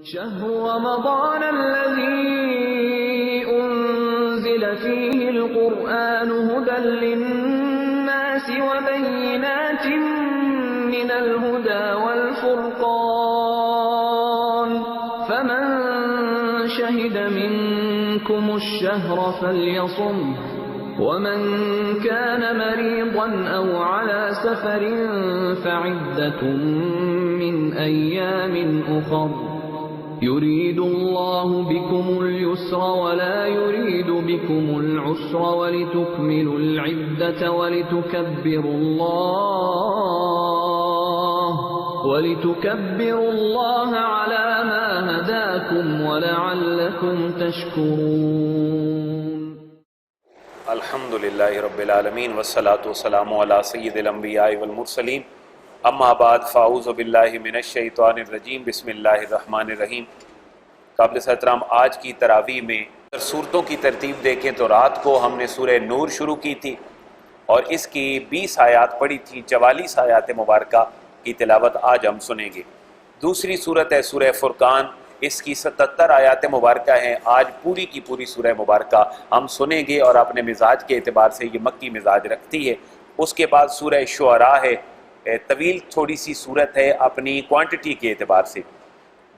شهر رمضان الذي أنزل فيه القرآن هدى للناس وبينات من الهدى والفرقان فمن شهد منكم الشهر فليصم ومن كان مريضا أو على سفر فعدة من أيام أخر يريد الله بكم اليسر ولا يريد بكم العسر ولتكملوا العدة ولتكبروا الله على ما هداكم ولعلكم تشكرون. الحمد للہ رب العالمین والصلاة والسلام علی سید الانبیاء والمرسلین اما بعد فاعوذ باللہ من الشیطان الرجیم بسم اللہ الرحمن الرحیم. قابل احترام آج کی تراویح میں اگر سورتوں کی ترتیب دیکھیں تو رات کو ہم نے سورہ نور شروع کی تھی اور اس کی 20 آیات پڑھی تھی. 44 آیات مبارکہ کی تلاوت آج ہم سنیں گے. دوسری صورت ہے سورہ فرقان، اس کی 77 آیات مبارکہ ہیں. آج پوری کی پوری سورہ مبارکہ ہم سنیں گے اور اپنے مزاج کے اعتبار سے یہ مکی مزاج رکھتی ہے. اس کے بعد سورہ شعراء ہے، طویل تھوڑی سی صورت ہے اپنی کوانٹٹی کے اعتبار سے.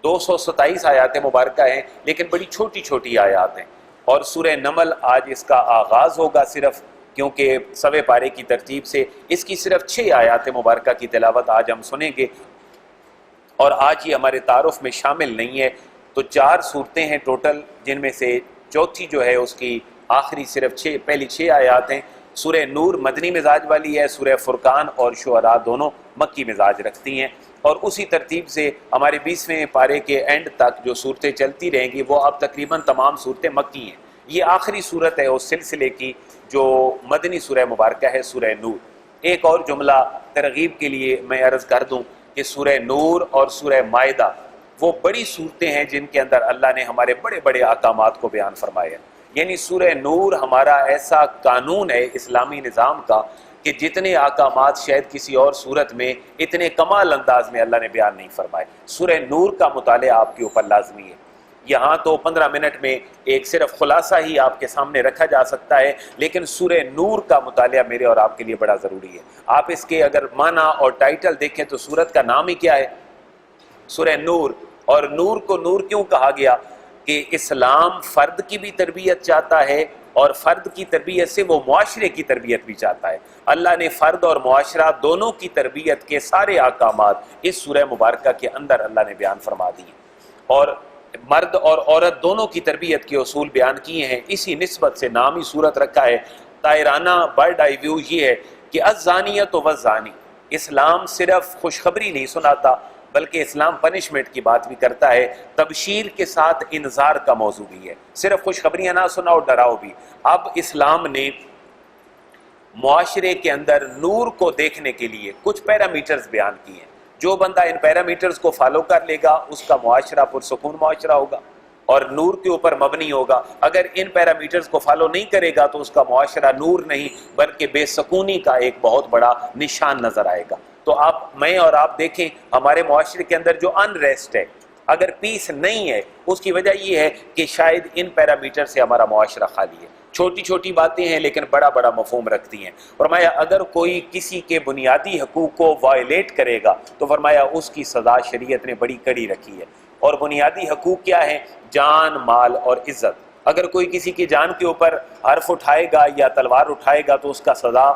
227 آیات مبارکہ ہیں لیکن بڑی چھوٹی چھوٹی آیات ہیں. اور سورہ نمل آج اس کا آغاز ہوگا صرف، کیونکہ سوے پارے کی ترتیب سے اس کی صرف 6 آیات مبارکہ کی تلاوت آج ہم سنیں گے اور آج یہ ہمارے تعارف میں شامل نہیں ہے. تو 4 صورتیں ہیں ٹوٹل، جن میں سے چوتھی جو ہے اس کی آخری صرف پہلی 6 آیات ہیں. سورہ نور مدنی مزاج والی ہے، سورہ فرقان اور شعراء دونوں مکی مزاج رکھتی ہیں. اور اسی ترتیب سے ہمارے 20ویں پارے کے اینڈ تک جو صورتیں چلتی رہیں گی وہ اب تقریباً تمام صورتیں مکی ہیں. یہ آخری صورت ہے اس سلسلے کی جو مدنی سورہ مبارکہ ہے سورہ نور. ایک اور جملہ ترغیب کے لیے میں عرض کر دوں کہ سورہ نور اور سورہ مائدہ وہ بڑی صورتیں ہیں جن کے اندر اللہ نے ہمارے بڑے بڑے احکامات کو بیان فرمایا. یعنی سورہ نور ہمارا ایسا قانون ہے اسلامی نظام کا کہ جتنے احکامات شاید کسی اور صورت میں اتنے کمال انداز میں اللہ نے بیان نہیں فرمائے. سورہ نور کا مطالعہ آپ کے اوپر لازمی ہے. یہاں تو 15 منٹ میں ایک صرف خلاصہ ہی آپ کے سامنے رکھا جا سکتا ہے، لیکن سورہ نور کا مطالعہ میرے اور آپ کے لیے بڑا ضروری ہے. آپ اس کے اگر معنی اور ٹائٹل دیکھیں تو سورت کا نام ہی کیا ہے؟ سورہ نور. اور نور کو نور کیوں کہا گیا؟ کہ اسلام فرد کی بھی تربیت چاہتا ہے اور فرد کی تربیت سے وہ معاشرے کی تربیت بھی چاہتا ہے. اللہ نے فرد اور معاشرہ دونوں کی تربیت کے سارے احکامات اس سورہ مبارکہ کے اندر اللہ نے بیان فرما دیے اور مرد اور عورت دونوں کی تربیت کے اصول بیان کیے ہیں. اسی نسبت سے نام ہی صورت رکھا ہے. طائرانہ برڈ آئی ویو یہ ہے کہ الزانیۃ والزانی، اسلام صرف خوشخبری نہیں سناتا بلکہ اسلام پنشمنٹ کی بات بھی کرتا ہے. تبشیر کے ساتھ انذار کا موضوع بھی ہے، صرف خوشخبریاں نہ سناؤ ڈراؤ بھی. اب اسلام نے معاشرے کے اندر نور کو دیکھنے کے لیے کچھ پیرامیٹرز بیان کیے ہیں. جو بندہ ان پیرامیٹرز کو فالو کر لے گا اس کا معاشرہ پرسکون معاشرہ ہوگا اور نور کے اوپر مبنی ہوگا. اگر ان پیرامیٹرز کو فالو نہیں کرے گا تو اس کا معاشرہ نور نہیں بلکہ بے سکونی کا ایک بہت بڑا نشان نظر آئے گا. تو میں اور آپ دیکھیں ہمارے معاشرے کے اندر جو انریسٹ ہے، اگر پیس نہیں ہے، اس کی وجہ یہ ہے کہ شاید ان پیرامیٹر سے ہمارا معاشرہ خالی ہے. چھوٹی چھوٹی باتیں ہیں لیکن بڑا بڑا مفہوم رکھتی ہیں. فرمایا اگر کوئی کسی کے بنیادی حقوق کو وائلیٹ کرے گا تو فرمایا اس کی سزا شریعت نے بڑی کڑی رکھی ہے. اور بنیادی حقوق کیا ہیں؟ جان، مال اور عزت. اگر کوئی کسی کی جان کے اوپر حرف اٹھائے گا یا تلوار اٹھائے گا تو اس کا سزا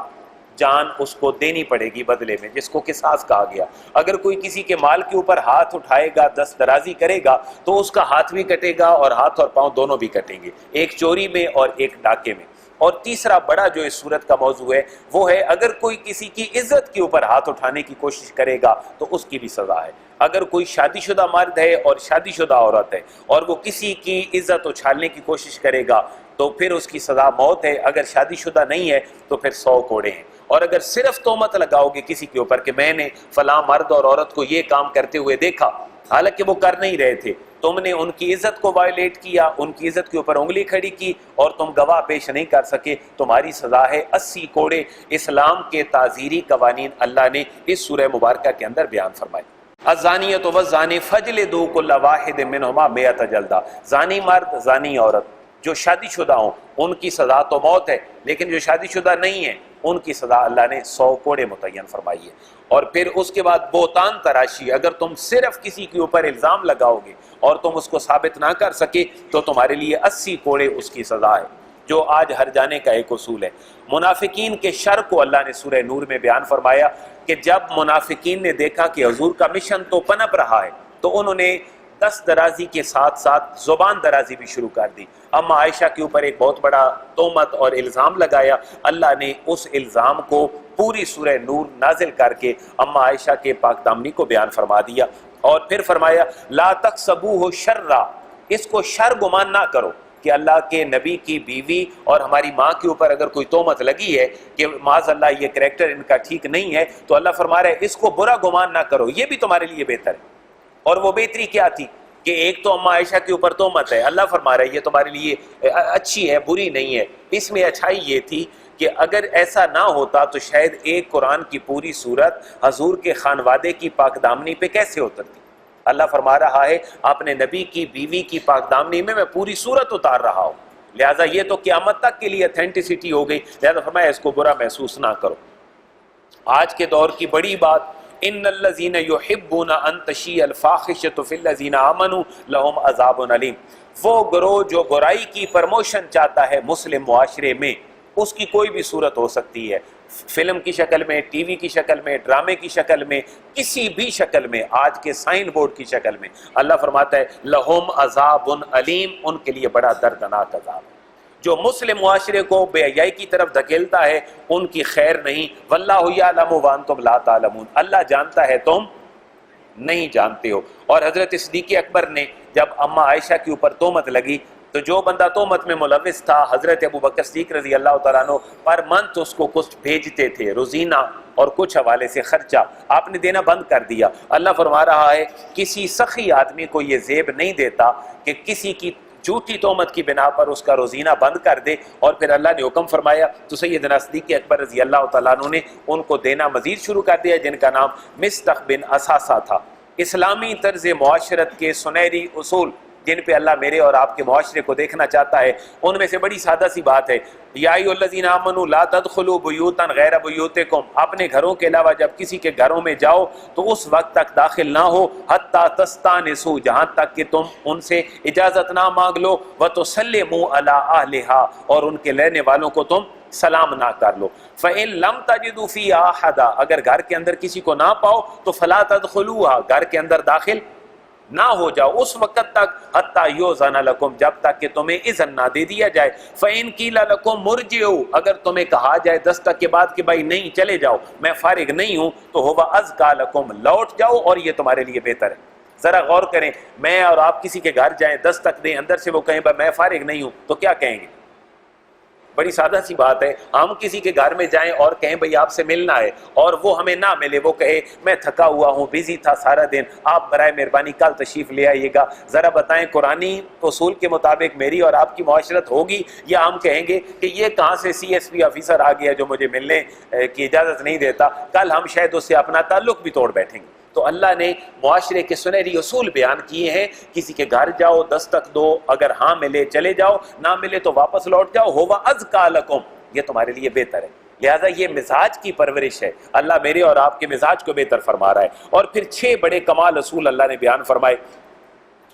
جان اس کو دینی پڑے گی بدلے میں، جس کو قصاص کہا گیا. اگر کوئی کسی کے مال کے اوپر ہاتھ اٹھائے گا، دست درازی کرے گا تو اس کا ہاتھ بھی کٹے گا اور ہاتھ اور پاؤں دونوں بھی کٹیں گے، ایک چوری میں اور ایک ڈاکے میں. اور تیسرا بڑا جو اس صورت کا موضوع ہے وہ ہے اگر کوئی کسی کی عزت کے اوپر ہاتھ اٹھانے کی کوشش کرے گا تو اس کی بھی سزا ہے. اگر کوئی شادی شدہ مرد ہے اور شادی شدہ عورت ہے اور وہ کسی کی عزت اچھالنے کی کوشش کرے گا تو پھر اس کی سزا موت ہے. اگر شادی شدہ نہیں ہے تو پھر 100 کوڑے ہیں. اور اگر صرف تہمت لگاؤ گے کسی کے اوپر کہ میں نے فلاں مرد اور عورت کو یہ کام کرتے ہوئے دیکھا حالانکہ وہ کر نہیں رہے تھے، تم نے ان کی عزت کو وائلیٹ کیا، ان کی عزت کے اوپر انگلی کھڑی کی اور تم گواہ پیش نہیں کر سکے، تمہاری سزا ہے 80 کوڑے. اسلام کے تعزیری قوانین اللہ نے اس سورہ مبارکہ کے اندر بیان فرمائے. الزانیۃ والزانی فجلدوا کل واحد منہما 100 جلدہ، زانی مرد زانی عورت جو شادی شدہ ہوں ان کی سزا تو موت ہے، لیکن جو شادی شدہ نہیں ہیں ان کی سزا اللہ نے 100 کوڑے متعین فرمائی ہے۔ اور پھر اس کے بعد بہتان تراشی، اگر تم صرف کسی کے اوپر الزام لگاؤ گے اور تم اس کو ثابت نہ کر سکے تو تمہارے لیے 80 کوڑے اس کی سزا ہے، جو آج ہر جانے کا ایک اصول ہے۔ منافقین کے شر کو اللہ نے سورہ نور میں بیان فرمایا کہ جب منافقین نے دیکھا کہ حضور کا مشن تو پنپ رہا ہے تو انہوں نے دست درازی کے ساتھ ساتھ زبان درازی بھی شروع کر دی۔ اما عائشہ کے اوپر ایک بہت بڑا تہمت اور الزام لگایا، اللہ نے اس الزام کو پوری سورہ نور نازل کر کے اما عائشہ کے پاک دامنی کو بیان فرما دیا، اور پھر فرمایا لا تحسبوہ شرا، اس کو شر گمان نہ کرو کہ اللہ کے نبی کی بیوی اور ہماری ماں کے اوپر اگر کوئی تہمت لگی ہے کہ معاذ اللہ یہ کریکٹر ان کا ٹھیک نہیں ہے، تو اللہ فرما رہا ہے اس کو برا گمان نہ کرو، یہ بھی تمہارے لیے بہتر ہے۔ اور وہ بہتری کیا تھی کہ ایک تو اما عائشہ کے اوپر تہمت ہے، اللہ فرما رہا ہے یہ تمہارے لیے اچھی ہے، بری نہیں ہے۔ اس میں اچھائی یہ تھی کہ اگر ایسا نہ ہوتا تو شاید ایک قرآن کی پوری سورت حضور کے خانوادے کی پاک دامنی پہ کیسے اترتی۔ اللہ فرما رہا ہے اپنے نبی کی بیوی کی پاک دامنی میں پوری سورت اتار رہا ہوں، لہٰذا یہ تو قیامت تک کے لیے اتھینٹسٹی ہو گئی، لہٰذا فرمایا اس کو برا محسوس نہ کرو۔ آج کے دور کی بڑی بات، ان الذین یحبون ان تشیع الفاحشۃ فی الذین آمنوا لہم عذاب علیم، وہ گروہ جو برائی کی پرموشن چاہتا ہے مسلم معاشرے میں، اس کی کوئی بھی صورت ہو سکتی ہے، فلم کی شکل میں، ٹی وی کی شکل میں، ڈرامے کی شکل میں، کسی بھی شکل میں، آج کے سائن بورڈ کی شکل میں، اللہ فرماتا ہے لہم عذاب علیم، ان کے لیے بڑا دردناک عذاب۔ جو مسلم معاشرے کو بے حیائی کی طرف دھکیلتا ہے ان کی خیر نہیں، واللہ یعلم وانتم لا تعلمون، اللہ جانتا ہے تم نہیں جانتے ہو۔ اور حضرت صدیق اکبر نے جب اما عائشہ کے اوپر تہمت لگی تو جو بندہ تہمت میں ملوث تھا حضرت ابو بکر صدیق رضی اللہ تعالیٰ عنہ پر منتھ اس کو کچھ بھیجتے تھے، روزینہ اور کچھ حوالے سے خرچہ، آپ نے دینا بند کر دیا۔ اللہ فرما رہا ہے کسی سخی آدمی کو یہ زیب نہیں دیتا کہ کسی کی جھوٹی تہمت کی بنا پر اس کا روزینہ بند کر دے، اور پھر اللہ نے حکم فرمایا تو سیدنا صدیق اکبر رضی اللہ تعالیٰ عنہ نے ان کو دینا مزید شروع کر دیا، جن کا نام مصطح بن اساسہ تھا۔ اسلامی طرز معاشرت کے سنہری اصول جن پہ اللہ میرے اور آپ کے معاشرے کو دیکھنا چاہتا ہے، ان میں سے بڑی سادہ سی بات ہے، یا ایھا الذین آمنوا لا تدخلوا بیوتا غیر بیوتکم، اپنے گھروں کے علاوہ جب کسی کے گھروں میں جاؤ تو اس وقت تک داخل نہ ہو حتی تستانسوا، جہاں تک کہ تم ان سے اجازت نہ مانگ لو، وتسلموا علی اہلھا، اور ان کے رہنے والوں کو تم سلام نہ کر لو۔ فَإِن لَمْ تَجِدُوا فِيهَا أَحَدًا، اگر گھر کے اندر کسی کو نہ پاؤ تو فَلَا تَدْخُلُوهَا، گھر کے اندر داخل نہ ہو جاؤ اس وقت تک حتی یؤذن لکم، جب تک کہ تمہیں اذن نہ دے دیا جائے۔ فَإِن قِیلَ لَکُم مُرْجِعُوا، اگر تمہیں کہا جائے 10 تک کے بعد کہ بھائی نہیں چلے جاؤ میں فارغ نہیں ہوں، تو هُوَ أَزْکَىٰ لَکُم، لوٹ جاؤ اور یہ تمہارے لیے بہتر ہے۔ ذرا غور کریں، میں اور آپ کسی کے گھر جائیں 10 تک دیں، اندر سے وہ کہیں بھائی میں فارغ نہیں ہوں، تو کیا کہیں گے؟ بڑی سادہ سی بات ہے، ہم کسی کے گھر میں جائیں اور کہیں بھئی آپ سے ملنا ہے اور وہ ہمیں نہ ملے، وہ کہے میں تھکا ہوا ہوں، بیزی تھا سارا دن، آپ برائے مہربانی کل تشریف لے آئیے گا، ذرا بتائیں قرآنی اصول کے مطابق میری اور آپ کی معاشرت ہوگی، یا ہم کہیں گے کہ یہ کہاں سے سی ایس پی آفیسر آ گیا جو مجھے ملنے کی اجازت نہیں دیتا، کل ہم شاید اس سے اپنا تعلق بھی توڑ بیٹھیں گے۔ تو اللہ نے معاشرے کے سنہری اصول بیان کیے ہیں، کسی کے گھر جاؤ 10 تک دو، اگر ہاں ملے چلے جاؤ، نہ ملے تو واپس لوٹ جاؤ، هُوَ أَزْکَىٰ لَکُم، یہ تمہارے لیے بہتر ہے۔ لہٰذا یہ مزاج کی پرورش ہے، اللہ میرے اور آپ کے مزاج کو بہتر فرما رہا ہے۔ اور پھر 6 بڑے کمال اصول اللہ نے بیان فرمائے،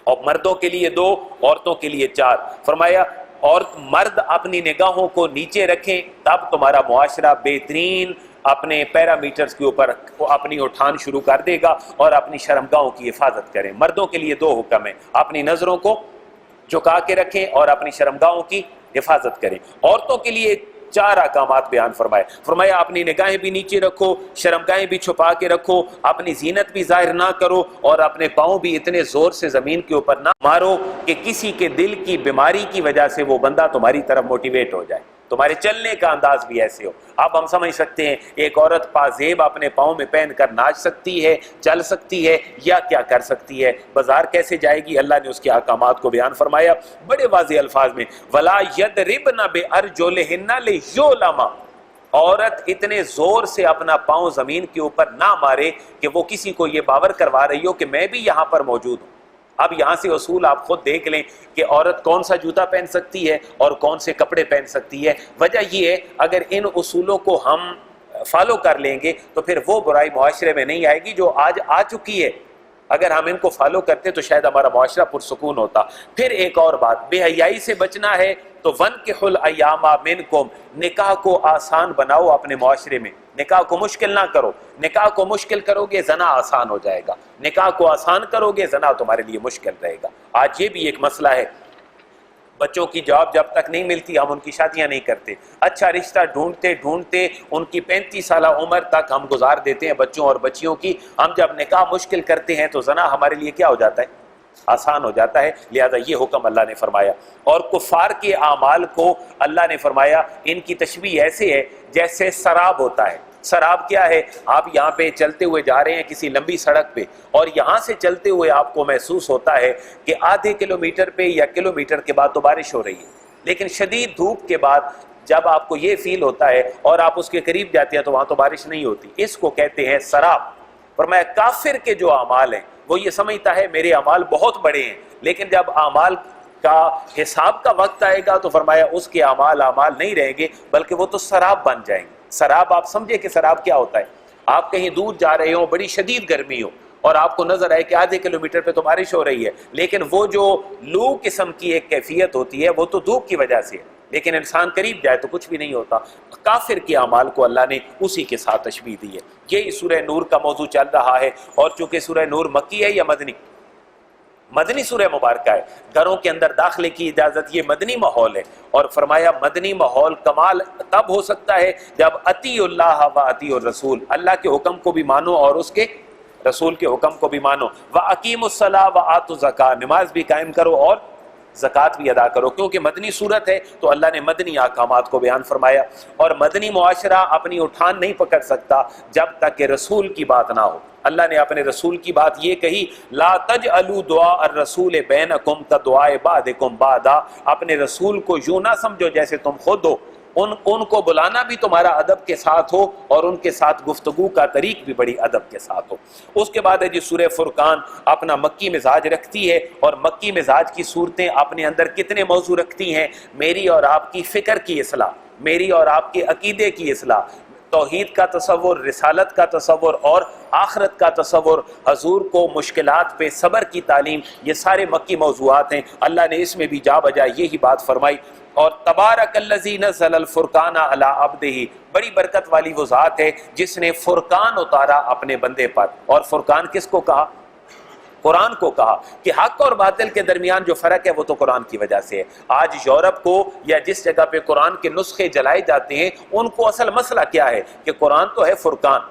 اور مردوں کے لیے 2، عورتوں کے لیے 4۔ فرمایا اور مرد اپنی نگاہوں کو نیچے رکھیں تب تمہارا معاشرہ بہترین اپنے پیرامیٹرز کے اوپر اپنی اٹھان شروع کر دے گا، اور اپنی شرمگاہوں کی حفاظت کریں۔ مردوں کے لیے 2 حکم ہیں، اپنی نظروں کو جھکا کے رکھیں اور اپنی شرمگاہوں کی حفاظت کریں۔ عورتوں کے لیے 4 احکامات بیان فرمائے، فرمایا اپنی نگاہیں بھی نیچے رکھو، شرمگاہیں بھی چھپا کے رکھو، اپنی زینت بھی ظاہر نہ کرو، اور اپنے پاؤں بھی اتنے زور سے زمین کے اوپر نہ مارو کہ کسی کے دل کی بیماری کی وجہ سے وہ بندہ تمہاری طرف موٹیویٹ ہو جائے، تمہارے چلنے کا انداز بھی ایسے ہو۔ اب ہم سمجھ سکتے ہیں ایک عورت پازیب اپنے پاؤں میں پہن کر ناچ سکتی ہے، چل سکتی ہے، یا کیا کر سکتی ہے، بازار کیسے جائے گی، اللہ نے اس کے احکامات کو بیان فرمایا بڑے واضح الفاظ میں، وَلَا يَضْرِبْنَ بِأَرْجُلِهِنَّ لِيُعْلَمَ، عورت اتنے زور سے اپنا پاؤں زمین کے اوپر نہ مارے کہ وہ کسی کو یہ باور کروا رہی ہو کہ میں بھی یہاں پر موجود ہوں۔ اب یہاں سے اصول آپ خود دیکھ لیں کہ عورت کون سا جوتا پہن سکتی ہے اور کون سے کپڑے پہن سکتی ہے۔ وجہ یہ ہے اگر ان اصولوں کو ہم فالو کر لیں گے تو پھر وہ برائی معاشرے میں نہیں آئے گی جو آج آ چکی ہے۔ اگر ہم ان کو فالو کرتے تو شاید ہمارا معاشرہ پرسکون ہوتا۔ پھر ایک اور بات، بے حیائی سے بچنا ہے تو وَانكِحُوا الْأَيَامَ مِنكُمْ، نکاح کو آسان بناؤ اپنے معاشرے میں، نکاح کو مشکل نہ کرو۔ نکاح کو مشکل کرو گے زنا آسان ہو جائے گا، نکاح کو آسان کرو گے زنا تمہارے لیے مشکل رہے گا۔ آج یہ بھی ایک مسئلہ ہے، بچوں کی جاب جب تک نہیں ملتی ہم ان کی شادیاں نہیں کرتے، اچھا رشتہ ڈھونڈتے ڈھونڈتے ان کی 35 سالہ عمر تک ہم گزار دیتے ہیں بچوں اور بچیوں کی۔ ہم جب نکاح مشکل کرتے ہیں تو زنا ہمارے لیے کیا ہو جاتا ہے؟ آسان ہو جاتا ہے۔ لہذا یہ حکم اللہ نے فرمایا۔ اور کفار کے اعمال کو اللہ نے فرمایا ان کی تشبیہ ایسے ہے جیسے سراب ہوتا ہے۔ سراب کیا ہے؟ آپ یہاں پہ چلتے ہوئے جا رہے ہیں کسی لمبی سڑک پہ، اور یہاں سے چلتے ہوئے آپ کو محسوس ہوتا ہے کہ آدھے کلومیٹر پہ یا کلومیٹر کے بعد تو بارش ہو رہی ہے، لیکن شدید دھوپ کے بعد جب آپ کو یہ فیل ہوتا ہے اور آپ اس کے قریب جاتے ہیں تو وہاں تو بارش نہیں ہوتی۔ اس کو کہتے ہیں سراب۔ فرمایا کافر کے جو اعمال ہیں وہ یہ سمجھتا ہے میرے اعمال بہت بڑے ہیں، لیکن جب اعمال کا حساب کا وقت آئے گا تو فرمایا اس کے اعمال نہیں رہیں گے بلکہ وہ تو سراب بن جائیں گے۔ سراب آپ سمجھے کہ سراب کیا ہوتا ہے؟ آپ کہیں دور جا رہے ہو، بڑی شدید گرمی ہو اور آپ کو نظر آئے کہ آدھے کلومیٹر پہ تو بارش ہو رہی ہے، لیکن وہ جو لو قسم کی ایک کیفیت ہوتی ہے وہ تو دھوپ کی وجہ سے ہے، لیکن انسان قریب جائے تو کچھ بھی نہیں ہوتا۔ کافر کے اعمال کو اللہ نے اسی کے ساتھ تشبیہ دی ہے۔ یہ سورہ نور کا موضوع چل رہا ہے، اور چونکہ سورہ نور مکی ہے یا مدنی سورہ مبارکہ ہے، گھروں کے اندر داخلے کی اجازت، یہ مدنی ماحول ہے۔ اور فرمایا مدنی ماحول کمال تب ہو سکتا ہے جب اطیعوا اللہ و اطیعوا الرسول، اللہ کے حکم کو بھی مانو اور اس کے رسول کے حکم کو بھی مانو۔ وَأَقِیمُوا الصَّلَاةَ وَآتُوا الزَّکَاۃَ، نماز بھی قائم کرو اور زکوٰۃ بھی ادا کرو، کیونکہ مدنی صورت ہے تو اللہ نے مدنی احکامات کو بیان فرمایا۔ اور مدنی معاشرہ اپنی اٹھان نہیں پکڑ سکتا جب تک کہ رسول کی بات نہ ہو۔ اللہ نے اپنے رسول کی بات یہ کہی، لا تجعلوا دعاء الرسول بینکم کدعاء بعضکم بعضا، اپنے رسول کو یوں نہ سمجھو جیسے تم خود ہو، ان کو بلانا بھی تمہارا ادب کے ساتھ ہو اور ان کے ساتھ گفتگو کا طریق بھی بڑی ادب کے ساتھ ہو۔ اس کے بعد ہے جی سورہ فرقان، اپنا مکی مزاج رکھتی ہے، اور مکی مزاج کی صورتیں اپنے اندر کتنے موضوع رکھتی ہیں؟ میری اور آپ کی فکر کی اصلاح، میری اور آپ کے عقیدے کی اصلاح، توحید کا تصور، رسالت کا تصور اور آخرت کا تصور، حضور کو مشکلات پہ صبر کی تعلیم، یہ سارے مکی موضوعات ہیں۔ اللہ نے اس میں بھی جا بجا یہی بات فرمائی۔ اور تبارک الذی نزل الفرقان علی عبدہ، بڑی برکت والی وہ ذات ہے جس نے فرقان اتارا اپنے بندے پر۔ اور فرقان کس کو کہا؟ قرآن کو کہا، کہ حق اور باطل کے درمیان جو فرق ہے وہ تو قرآن کی وجہ سے ہے۔ آج یورپ کو یا جس جگہ پہ قرآن کے نسخے جلائے جاتے ہیں ان کو اصل مسئلہ کیا ہے کہ قرآن تو ہے فرقان،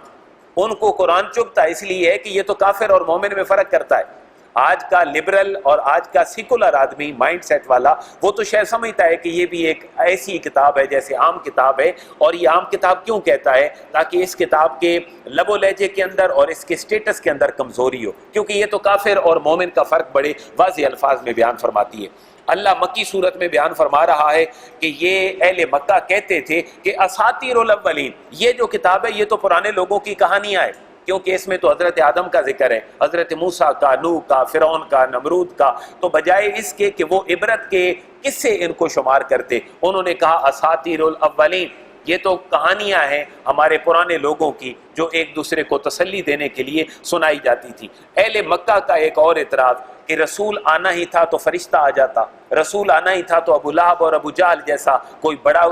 ان کو قرآن چبھتا اس لیے ہے کہ یہ تو کافر اور مومن میں فرق کرتا ہے۔ آج کا لبرل اور آج کا سیکولر آدمی مائنڈ سیٹ والا وہ تو شاید سمجھتا ہے کہ یہ بھی ایک ایسی کتاب ہے جیسے عام کتاب ہے، اور یہ عام کتاب کیوں کہتا ہے؟ تاکہ اس کتاب کے لب و لہجے کے اندر اور اس کے سٹیٹس کے اندر کمزوری ہو، کیونکہ یہ تو کافر اور مومن کا فرق بڑے واضح الفاظ میں بیان فرماتی ہے۔ اللہ مکی صورت میں بیان فرما رہا ہے کہ یہ اہل مکہ کہتے تھے کہ اساطیر الاولین، یہ جو کتاب ہے یہ تو پرانے لوگوں کی کہانیاں ہیں، کیونکہ اس میں تو حضرت آدم کا ذکر ہے، حضرت موسیٰ کا، نوح کا، فرعون کا، نمرود کا، تو بجائے اس کے کہ وہ عبرت کے قصے ان کو شمار کرتے، انہوں نے کہا اساطیر الاولین، یہ تو کہانیاں ہیں ہمارے پرانے لوگوں کی جو ایک دوسرے کو تسلی دینے کے لیے سنائی جاتی تھی۔ اہل مکہ کا ایک اور اعتراض کہ رسول آنا ہی تھا تو فرشتہ آ جاتا، رسول آنا ہی تھا تو ابو لہب اور ابو جہل جیسا کوئی بڑا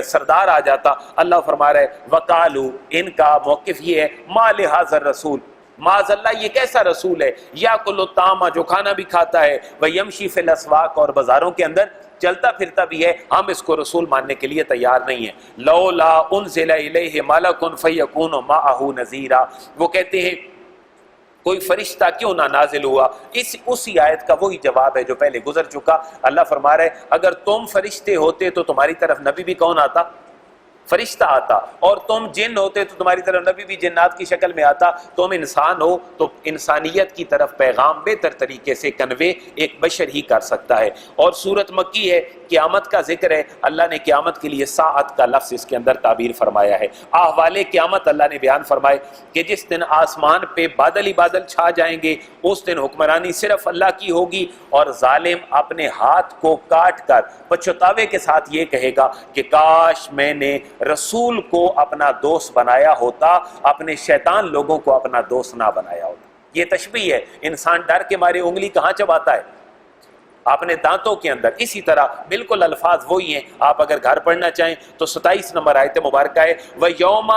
سردار آ جاتا۔ اللہ فرما رہا ہے وقالو، ان کا موقف یہ ہے ما لہذا الرسول، معاذ اللہ یہ کیسا رسول ہے، یاکل الطعام، جو کھانا بھی کھاتا ہے، ویمشی فی الاسواق، اور بازاروں کے اندر چلتا پھرتا بھی ہے، ہم اس کو رسول ماننے کے لیے تیار نہیں ہیں۔ لولا انزل الیہ ملک فیکون معہ نذیرا، وہ کہتے ہیں کوئی فرشتہ کیوں نہ نازل ہوا؟ اسی آیت کا وہی جواب ہے جو پہلے گزر چکا۔ اللہ فرما رہا ہے اگر تم فرشتے ہوتے تو تمہاری طرف نبی بھی کون آتا؟ فرشتہ آتا، اور تم جن ہوتے تو تمہاری طرف نبی بھی جنات کی شکل میں آتا، تم انسان ہو تو انسانیت کی طرف پیغام بہتر طریقے سے کنوے ایک بشر ہی کر سکتا ہے۔ اور سورت مکی ہے، قیامت کا ذکر ہے، اللہ نے قیامت کے لیے ساعت کا لفظ اس کے اندر تعبیر فرمایا ہے۔ احوال قیامت اللہ نے بیان فرمائے کہ جس دن آسمان پہ بادل ہی بادل چھا جائیں گے، اس دن حکمرانی صرف اللہ کی ہوگی، اور ظالم اپنے ہاتھ کو کاٹ کر پچھتاوے کے ساتھ یہ کہے گا کہ کاش میں نے رسول کو اپنا دوست بنایا ہوتا، اپنے شیطان لوگوں کو اپنا دوست نہ بنایا ہوتا۔ یہ تشبیہ ہے، انسان ڈر کے مارے انگلی کہاں چباتا ہے؟ اپنے دانتوں کے اندر۔ اسی طرح بالکل الفاظ وہی ہیں، آپ اگر گھر پڑھنا چاہیں تو 27 نمبر آیت مبارکہ ہے، وَيَوْمَ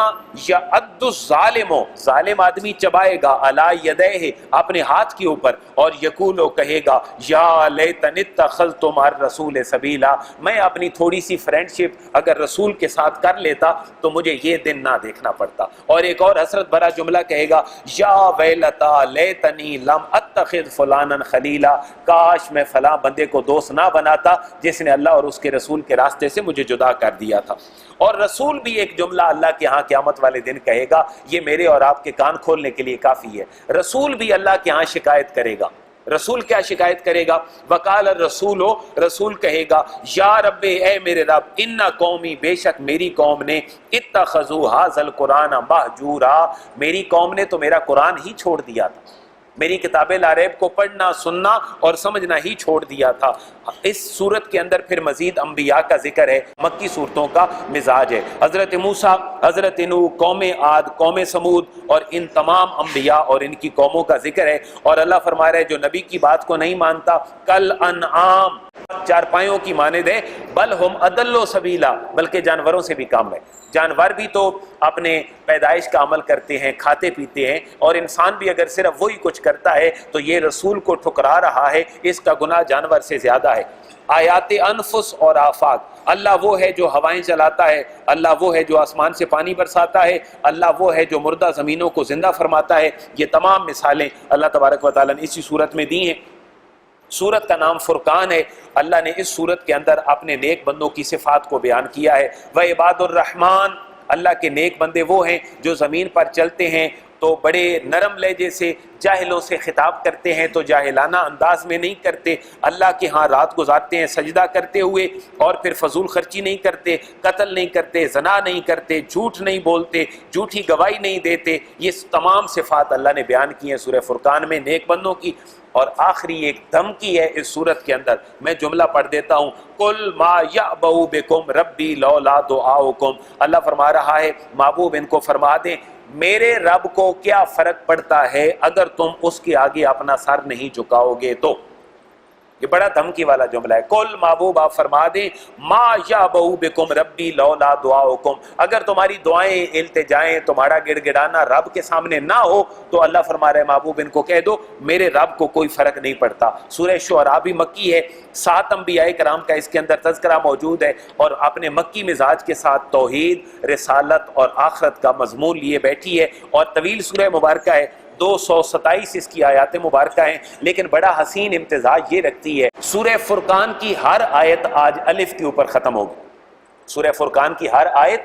يَعَدُّ الظَّالِمُ، ظالم آدمی چبائے گا، عَلَىٰ يَدَيْهِ، اپنے ہاتھ کے اوپر، اور یقول کہے گا یا لیتنی اتخذت مع الرسول سبیلا، میں اپنی تھوڑی سی فرینڈ شپ اگر رسول کے ساتھ کر لیتا تو مجھے یہ دن نہ دیکھنا پڑتا۔ اور ایک اور حسرت بھرا جملہ کہے گا، یا ویلتا لیتنی لم اتخذ فلانا خلیلا، کاش میں فلاں بندے کو دوست نہ بناتا جس نے اللہ اور اس کے رسول کے راستے سے مجھے جدا کر دیا تھا۔ اور رسول بھی ایک جملہ اللہ کے ہاں قیامت والے دن کہے گا، یہ میرے اور آپ کے کان کھولنے کے لیے کافی ہے۔ رسول بھی اللہ کے ہاں شکایت کرے گا۔ رسول کیا شکایت کرے گا؟ وقال الرسول، رسول کہے گا یا رب، اے میرے رب، ان قومی، بے شک میری قوم نے، اتخذوا ھذا القرآن مہجورا، میری قوم نے تو میرا قرآن ہی چھوڑ دیا تھا، میری کتاب لا ریب کو پڑھنا، سننا اور سمجھنا ہی چھوڑ دیا تھا۔ اس صورت کے اندر پھر مزید انبیاء کا ذکر ہے، مکی صورتوں کا مزاج ہے۔ حضرت موسیٰ، حضرت نوح، قوم عاد، قوم سمود اور ان تمام انبیاء اور ان کی قوموں کا ذکر ہے۔ اور اللہ فرما رہا ہے جو نبی کی بات کو نہیں مانتا، کل انعام، چارپائیوں کی مانند ہے، بل ہم اضل سبیلا، بلکہ جانوروں سے بھی کم ہے۔ جانور بھی تو اپنے پیدائش کا عمل کرتے ہیں، کھاتے پیتے ہیں، اور انسان بھی اگر صرف وہی کچھ کرتا ہے تو یہ رسول کو ٹھکرا رہا ہے، اس کا گناہ جانور سے زیادہ ہے۔ آیات انفس اور آفاق، اللہ وہ ہے جو ہوائیں چلاتا ہے، اللہ وہ ہے جو آسمان سے پانی برساتا ہے، اللہ وہ ہے جو مردہ زمینوں کو زندہ فرماتا ہے۔ یہ تمام مثالیں اللہ تبارک و تعالیٰ نے اسی صورت میں دی ہیں۔ سورت کا نام فرقان ہے۔ اللہ نے اس سورت کے اندر اپنے نیک بندوں کی صفات کو بیان کیا ہے۔ وعباد الرحمن، اللہ کے نیک بندے وہ ہیں جو زمین پر چلتے ہیں تو بڑے نرم لہجے سے جاہلوں سے خطاب کرتے ہیں، تو جاہلانہ انداز میں نہیں کرتے، اللہ کے ہاں رات گزارتے ہیں سجدہ کرتے ہوئے، اور پھر فضول خرچی نہیں کرتے، قتل نہیں کرتے، زنا نہیں کرتے، جھوٹ نہیں بولتے، جھوٹی گواہی نہیں دیتے۔ یہ تمام صفات اللہ نے بیان کی ہیں سورہ فرقان میں نیک بندوں کی۔ اور آخری ایک دھمکی ہے اس صورت کے اندر، میں جملہ پڑھ دیتا ہوں، قل ما یعبأ بکم ربی لولا دعاؤکم، اللہ فرما رہا ہے محبوب ان کو فرما دیں میرے رب کو کیا فرق پڑتا ہے اگر تم اس کے آگے اپنا سر نہیں جھکاؤ گے تو۔ یہ بڑا دھمکی والا جملہ ہے۔ کل محبوب آپ فرما دیں ما یعبأ بکم ربی لولا دعاؤکم، اگر تمہاری دعائیں، التجائیں، تمہارا گڑ گڑانا رب کے سامنے نہ ہو تو اللہ فرما رہے محبوب ان کو کہہ دو میرے رب کو کوئی فرق نہیں پڑتا۔ سورہ شعراء بھی مکی ہے، 7 انبیاء کرام کا اس کے اندر تذکرہ موجود ہے، اور اپنے مکی مزاج کے ساتھ توحید، رسالت اور آخرت کا مضمون لیے بیٹھی ہے، اور طویل سورہ مبارکہ ہے، 227 اس کی آیات مبارکہ ہیں، لیکن بڑا حسین امتزاج یہ رکھتی ہے سورہ فرقان کی ہر آیت آج الف کے اوپر ختم ہوگی۔ سورہ فرقان کی ہر آیت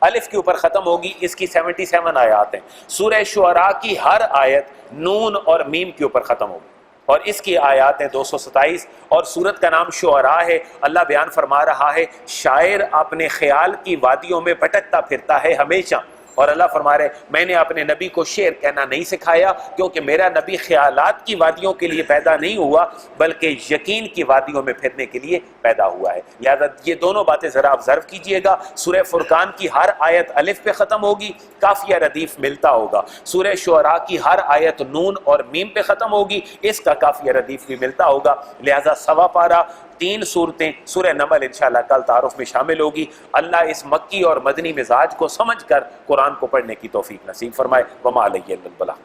الف کے اوپر ختم ہوگی، اس کی 77 آیات ہیں۔ سورہ شعراء کی ہر آیت نون اور میم کے اوپر ختم ہوگی، اور اس کی آیات ہیں 227، اور سورت کا نام شعراء ہے۔ اللہ بیان فرما رہا ہے شاعر اپنے خیال کی وادیوں میں بھٹکتا پھرتا ہے ہمیشہ، اور اللہ فرما رہے میں نے اپنے نبی کو شعر کہنا نہیں سکھایا، کیونکہ میرا نبی خیالات کی وادیوں کے لیے پیدا نہیں ہوا بلکہ یقین کی وادیوں میں پھرنے کے لیے پیدا ہوا ہے۔ لہذا یہ دونوں باتیں ذرا آبزرو کیجئے گا، سورہ فرقان کی ہر آیت الف پہ ختم ہوگی، قافیہ ردیف ملتا ہوگا۔ سورہ شعراء کی ہر آیت نون اور میم پہ ختم ہوگی، اس کا قافیہ ردیف بھی ملتا ہوگا۔ لہذا سوا پارہ 3 صورتیں سورہ نمل انشاءاللہ کل تعارف میں شامل ہوگی۔ اللہ اس مکی اور مدنی مزاج کو سمجھ کر قرآن کو پڑھنے کی توفیق نصیب فرمائے۔ وما علیہ الا البلاغ۔